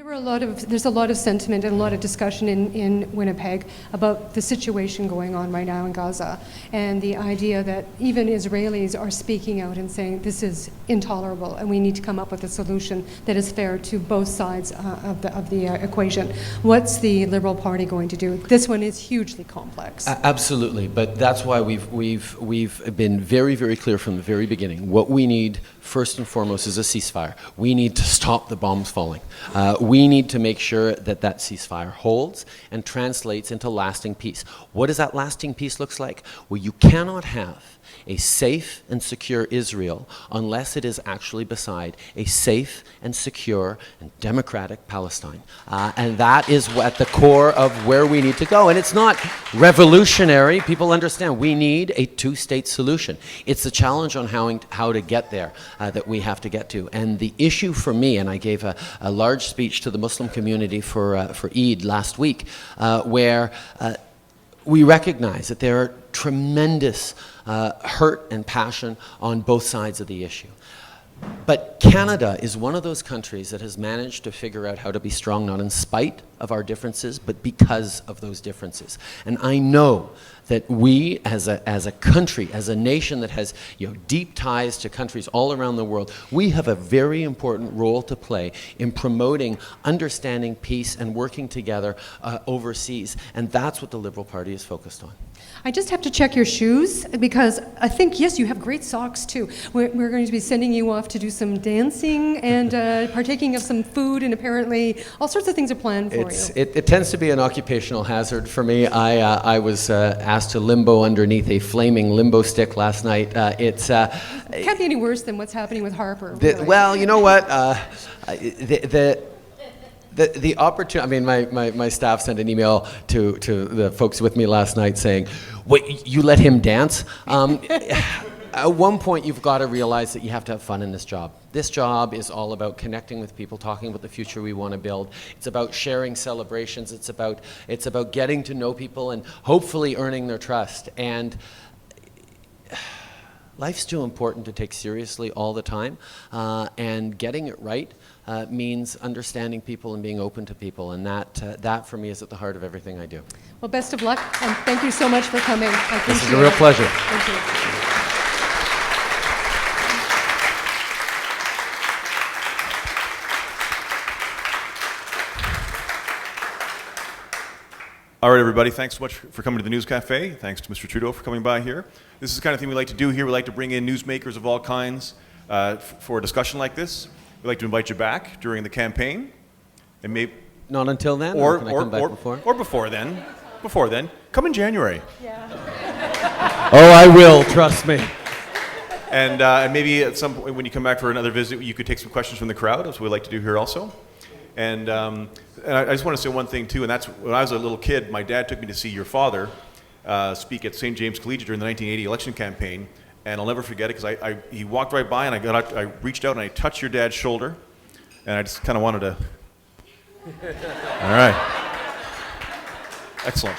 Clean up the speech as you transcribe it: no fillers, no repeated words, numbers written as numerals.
There's a lot of sentiment and a lot of discussion in Winnipeg about the situation going on right now in Gaza, and the idea that even Israelis are speaking out and saying this is intolerable and we need to come up with a solution that is fair to both sides of the equation. What's the Liberal Party going to do? This one is hugely complex. Absolutely, but that's why we've been very, very clear from the very beginning. What we need first and foremost is a ceasefire. We need to stop the bombs falling. We need to make sure that that ceasefire holds and translates into lasting peace. What does that lasting peace look like? Well, you cannot have a safe and secure Israel unless it is actually beside a safe and secure and democratic Palestine. And that is at the core of where we need to go. And it's not revolutionary. People understand we need a two-state solution. It's the challenge on how to get there that we have to get to. And the issue for me, and I gave a large speech to the Muslim community for Eid last week, where we recognize that there are tremendous hurt and passion on both sides of the issue. But Canada is one of those countries that has managed to figure out how to be strong, not in spite of our differences, but because of those differences. And I know that we, as a country, as a nation that has deep ties to countries all around the world, we have a very important role to play in promoting understanding peace and working together overseas. And that's what the Liberal Party is focused on. I just have to check your shoes because I think, yes, you have great socks too. We're going to be sending you off to do some dancing and partaking of some food, and apparently all sorts of things are planned for you. It tends to be an occupational hazard for me. I was asked to limbo underneath a flaming limbo stick last night. It can't be any worse than what's happening with Harper. Well, you know what? The opportunity, I mean, my staff sent an email to the folks with me last night saying, wait, you let him dance? At one point, you've got to realize that you have to have fun in this job. This job is all about connecting with people, talking about the future we want to build. It's about sharing celebrations. It's about getting to know people and hopefully earning their trust. And life's too important to take seriously all the time, and getting it right means understanding people and being open to people, and that for me is at the heart of everything I do. Well, best of luck, and thank you so much for coming. I appreciate This is a real pleasure. Thank you. All right, everybody, thanks so much for coming to the News Café. Thanks to Mr. Trudeau for coming by here. This is the kind of thing we like to do here. We like to bring in newsmakers of all kinds for a discussion like this. We'd like to invite you back during the campaign. And maybe not until then, or can I come back before? Or before then. Before then. Come in January. Yeah. Oh, I will, trust me. And maybe at some point when you come back for another visit, you could take some questions from the crowd, as we like to do here also. And I just want to say one thing, too, and that's when I was a little kid, my dad took me to see your father speak at St. James Collegiate during the 1980 election campaign, and I'll never forget it because he walked right by, and I reached out and I touched your dad's shoulder, and I just kind of wanted to... All right. Excellent.